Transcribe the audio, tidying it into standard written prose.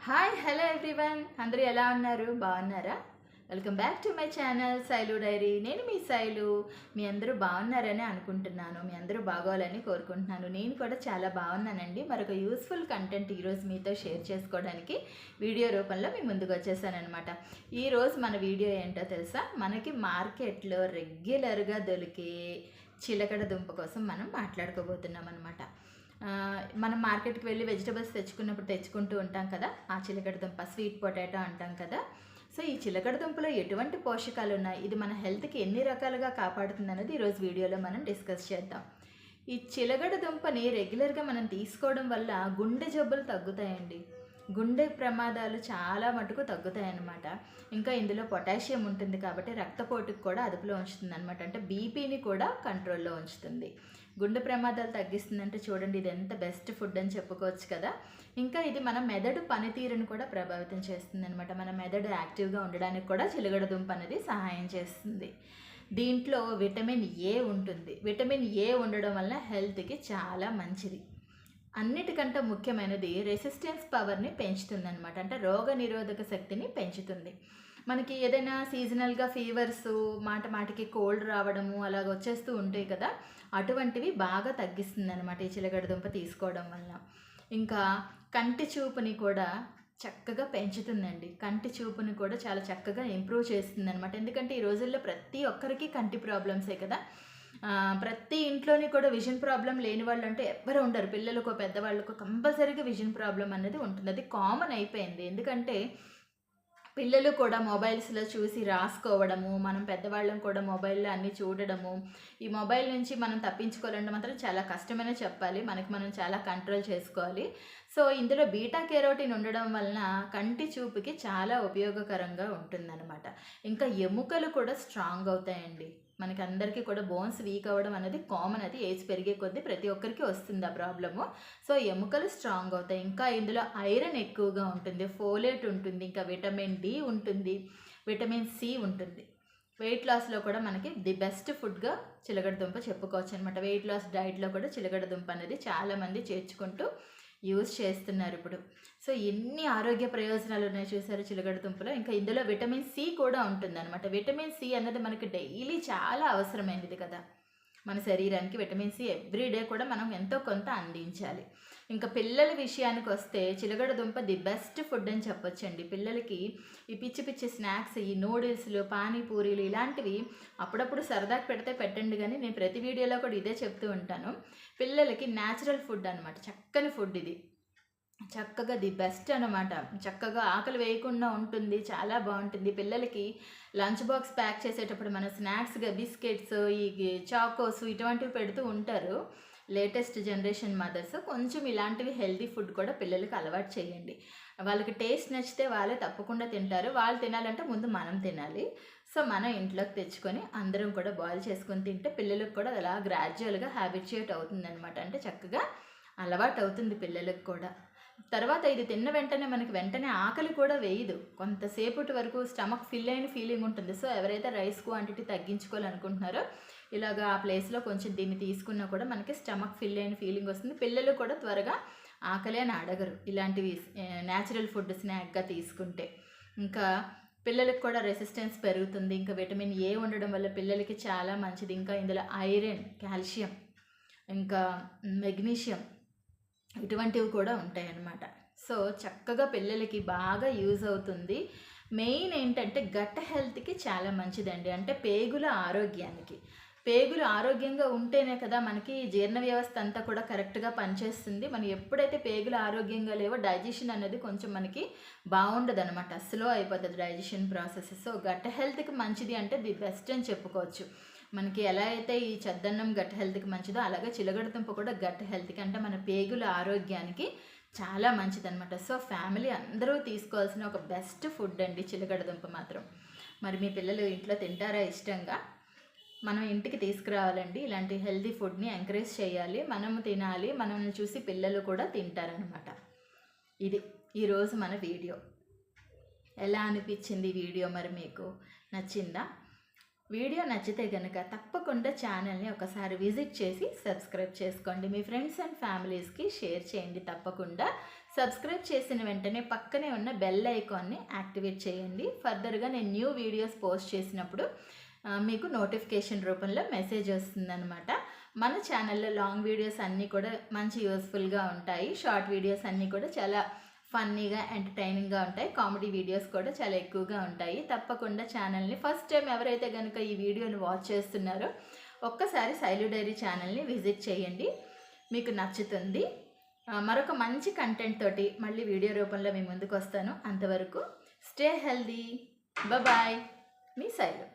Hi hello everyone, అందరూ ఎలా ఉన్నారు? బాగున్నారా? Welcome back to my channel Shailu diary. నేను మీ శైలు. మీ అందరూ బాగున్నారని అనుకుంటున్నాను. మీ అందరూ బాగోవాలని కోరుకుంటున్నాను. నేను కూడా చాలా బాగున్నానండి. మరొక యూస్ఫుల్ కంటెంట్ ఈరోజు మీతో షేర్ చేసుకోవడానికి వీడియో రూపంలో మీ ముందుకు వచ్చేసానమాట. ఈరోజు మన వీడియో ఏంటో తెలుసా? మనకి మార్కెట్లో రెగ్యులర్గా దొరికే చిలకడ దుంప కోసం మనం మాట్లాడుకోబోతున్నాం అనమాట. మనం మార్కెట్కి వెళ్ళి వెజిటబుల్స్ తెచ్చుకుంటూ ఉంటాం కదా, ఆ చిలకడ దుంప స్వీట్ పొటాటో అంటాం కదా. సో ఈ చిలకడ దుంపలో ఎటువంటి పోషకాలు ఉన్నాయి, ఇది మన హెల్త్కి ఎన్ని రకాలుగా కాపాడుతుంది అనేది ఈరోజు వీడియోలో మనం డిస్కస్ చేద్దాం. ఈ చిలకడ దుంపని రెగ్యులర్గా మనం తీసుకోవడం వల్ల గుండె జబ్బులు తగ్గుతాయండి. గుండె ప్రమాదాలు చాలా మటుకు తగ్గుతాయి అన్నమాట. ఇంకా ఇందులో పొటాషియం ఉంటుంది కాబట్టి రక్తపోటుకు కూడా అదుపులో ఉంచుతుంది అనమాట. అంటే బీపీని కూడా కంట్రోల్లో ఉంచుతుంది. గుండె ప్రమాదాలు తగ్గిస్తుందంటే చూడండి, ఇది ఎంత బెస్ట్ ఫుడ్ అని చెప్పుకోవచ్చు కదా. ఇంకా ఇది మన మెదడు పనితీరును కూడా ప్రభావితం చేస్తుంది అనమాట. మన మెదడు యాక్టివ్గా ఉండడానికి కూడా చిలకడ దుంప అనేది సహాయం చేస్తుంది. దీంట్లో విటమిన్ ఏ ఉంటుంది. విటమిన్ ఏ ఉండడం వల్ల హెల్త్కి చాలా మంచిది. అన్నిటికంటే ముఖ్యమైనది రెసిస్టెన్స్ పవర్ని పెంచుతుంది అనమాట. అంటే రోగ నిరోధక శక్తిని పెంచుతుంది. మనకి ఏదైనా సీజనల్గా ఫీవర్స్, మాటికి కోల్డ్ రావడము అలాగ వచ్చేస్తూ ఉంటాయి కదా, అటువంటివి బాగా తగ్గిస్తుంది అనమాట ఈ చిలకడ దుంప తీసుకోవడం వల్ల. ఇంకా కంటి చూపుని కూడా చక్కగా పెంచుతుందండి. కంటి చూపుని కూడా చాలా చక్కగా ఇంప్రూవ్ చేస్తుంది అనమాట. ఎందుకంటే ఈ రోజుల్లో ప్రతి ఒక్కరికి కంటి ప్రాబ్లమ్సే కదా. ప్రతి ఇంట్లోని కూడా విజన్ ప్రాబ్లం లేని వాళ్ళు అంటే ఎవ్వరు ఉండరు. పిల్లలకు పెద్దవాళ్ళకు కంపల్సరీగా విజన్ ప్రాబ్లం అనేది ఉంటుంది. అది కామన్ అయిపోయింది. ఎందుకంటే పిల్లలు కూడా మొబైల్స్లో చూసి రాసుకోవడము, మనం పెద్దవాళ్ళం కూడా మొబైల్లో అన్నీ చూడడము. ఈ మొబైల్ నుంచి మనం తప్పించుకోవాలంటే మాత్రం చాలా కష్టమనే చెప్పాలి. మనకి మనం చాలా కంట్రోల్ చేసుకోవాలి. సో ఇందులో బీటా కెరోటిన్ ఉండడం వలన కంటి చూపుకి చాలా ఉపయోగకరంగా ఉంటుందన్నమాట. ఇంకా ఎముకలు కూడా స్ట్రాంగ్ అవుతాయండి. మనకి అందరికీ కూడా బోన్స్ వీక్ అవ్వడం అనేది కామన్. అది ఏజ్ పెరిగే కొద్దీ ప్రతి ఒక్కరికి వస్తుంది ఆ ప్రాబ్లము. సో ఎముకలు స్ట్రాంగ్ అవుతాయి. ఇంకా ఇందులో ఐరన్ ఎక్కువగా ఉంటుంది, ఫోలేట్ ఉంటుంది, ఇంకా విటమిన్ డి ఉంటుంది, విటమిన్ సి ఉంటుంది. వెయిట్ లాస్లో కూడా మనకి ది బెస్ట్ ఫుడ్గా చిలకడ దుంప చెప్పుకోవచ్చు అనమాట. వెయిట్ లాస్ డైట్లో కూడా చిలకడ దుంప అనేది చాలామంది చేర్చుకుంటూ యూజ్ చేస్తున్నారు ఇప్పుడు. సో ఎన్ని ఆరోగ్య ప్రయోజనాలు ఉన్నాయి చూసారు చిలకడ దుంపలో. ఇంకా ఇందులో విటమిన్ సి కూడా ఉంటుంది అనమాట. విటమిన్ సి అన్నది మనకి డైలీ చాలా అవసరమైనది కదా మన శరీరానికి. విటమిన్ సి ఎవ్రీడే కూడా మనం ఎంతో కొంత అందించాలి. ఇంకా పిల్లల విషయానికి వస్తే చిలకడ దుంప ది బెస్ట్ ఫుడ్ అని చెప్పొచ్చండి. పిల్లలకి ఈ పిచ్చి స్నాక్స్, ఈ నూడిల్స్లు, పానీపూరీలు ఇలాంటివి అప్పుడప్పుడు సరదాకి పెడితే పెట్టండి, కానీ నేను ప్రతి వీడియోలో కూడా ఇదే చెప్తూ ఉంటాను. పిల్లలకి న్యాచురల్ ఫుడ్ అనమాట. చక్కని ఫుడ్ ఇది. చక్కగా ది బెస్ట్ అనమాట. చక్కగా ఆకలి వేయకుండా ఉంటుంది, చాలా బాగుంటుంది. పిల్లలకి లంచ్ బాక్స్ ప్యాక్ చేసేటప్పుడు మన స్నాక్స్గా బిస్కెట్స్, ఈ చాకోస్ ఇటువంటివి పెడుతూ ఉంటారు లేటెస్ట్ జనరేషన్ మదర్స్. కొంచెం ఇలాంటివి హెల్తీ ఫుడ్ కూడా పిల్లలకి అలవాటు చేయండి. వాళ్ళకి టేస్ట్ నచ్చితే వాళ్ళే తప్పకుండా తింటారు. వాళ్ళు తినాలంటే ముందు మనం తినాలి. సో మనం ఇంట్లోకి తెచ్చుకొని అందరం కూడా బాయిల్ చేసుకొని తింటే పిల్లలకు కూడా అలా గ్రాడ్యువల్గా హ్యాబిచ్యుయేట్ అవుతుందన్నమాట. అంటే చక్కగా అలవాటు అవుతుంది పిల్లలకు కూడా. తర్వాత ఇది తిన్న వెంటనే మనకి వెంటనే ఆకలి కూడా వేయదు. కొంతసేపటి వరకు స్టమక్ ఫిల్ అయిన ఫీలింగ్ ఉంటుంది. సో ఎవరైతే రైస్ క్వాంటిటీ తగ్గించుకోవాలనుకుంటున్నారో ఇలాగ ఆ ప్లేస్లో కొంచెం దీన్ని తీసుకున్నా కూడా మనకి స్టమక్ ఫిల్ అయిన ఫీలింగ్ వస్తుంది. పిల్లలు కూడా త్వరగా ఆకలి అని అడగరు ఇలాంటివి న్యాచురల్ ఫుడ్ స్నాక్గా తీసుకుంటే. ఇంకా పిల్లలకు కూడా రెసిస్టెన్స్ పెరుగుతుంది. ఇంకా విటమిన్ ఏ ఉండడం వల్ల పిల్లలకి చాలా మంచిది. ఇంకా ఇందులో ఐరన్, కాల్షియం, ఇంకా మెగ్నీషియం ఇటువంటివి కూడా ఉంటాయి అన్నమాట. సో చక్కగా పిల్లలకి బాగా యూజ్ అవుతుంది. మెయిన్ ఏంటంటే గట్ హెల్త్కి చాలా మంచిదండి. అంటే పేగుల ఆరోగ్యానికి. పేగులు ఆరోగ్యంగా ఉంటేనే కదా మనకి జీర్ణ వ్యవస్థ అంతా కూడా కరెక్ట్గా పనిచేస్తుంది. మనం ఎప్పుడైతే పేగులు ఆరోగ్యంగా లేవో డైజెషన్ అనేది కొంచెం మనకి బాగుండదు అనమాట. స్లో అయిపోతుంది డైజెషన్ ప్రాసెస్. సో గట్ హెల్త్కి మంచిది అంటే ది బెస్ట్ అని చెప్పుకోవచ్చు. మనకి ఎలా అయితే ఈ చద్దన్నం గట్ హెల్త్కి మంచిదో అలాగే చిలకడ దుంప కూడా గట్ హెల్త్కి, అంటే మన పేగుల ఆరోగ్యానికి చాలా మంచిదన్నమాట. సో ఫ్యామిలీ అందరూ తీసుకోవాల్సిన ఒక బెస్ట్ ఫుడ్ అండి చిలకడ దుంప మాత్రం. మరి మీ పిల్లలు ఇంట్లో తింటారా ఇష్టంగా? మనం ఇంటికి తీసుకురావాలండి. ఇలాంటి హెల్తీ ఫుడ్ని ఎంకరేజ్ చేయాలి, మనం తినాలి, మనల్ని చూసి పిల్లలు కూడా తింటారనమాట. ఇది ఈరోజు మన వీడియో. ఎలా అనిపించింది వీడియో? మరి మీకు నచ్చిందా? వీడియో నచ్చితే కనుక తప్పకుండా ఛానల్ని ఒకసారి విజిట్ చేసి సబ్స్క్రైబ్ చేసుకోండి. మీ ఫ్రెండ్స్ అండ్ ఫ్యామిలీస్కి షేర్ చేయండి తప్పకుండా. సబ్స్క్రైబ్ చేసిన వెంటనే పక్కనే ఉన్న బెల్ ఐకాన్ని యాక్టివేట్ చేయండి. ఫర్దర్గా నేను న్యూ వీడియోస్ పోస్ట్ చేసినప్పుడు మీకు నోటిఫికేషన్ రూపంలో మెసేజ్ వస్తుందన్నమాట. మన ఛానల్లో లాంగ్ వీడియోస్ అన్నీ కూడా మంచి యూస్ఫుల్గా ఉంటాయి. షార్ట్ వీడియోస్ అన్నీ కూడా చాలా ఫన్నీగా ఎంటర్టైనింగ్గా ఉంటాయి. కామెడీ వీడియోస్ కూడా చాలా ఎక్కువగా ఉంటాయి. తప్పకుండా ఛానల్ని ఫస్ట్ టైం ఎవరైతే కనుక ఈ వీడియోని వాచ్ చేస్తున్నారో ఒక్కసారి శైలు డైరీ ఛానల్ని విజిట్ చేయండి, మీకు నచ్చుతుంది. మరొక మంచి కంటెంట్ తోటి మళ్ళీ వీడియో రూపంలో మీ ముందుకు వస్తాను. అంతవరకు స్టే హెల్దీ, బాయ్, మీ శైలు.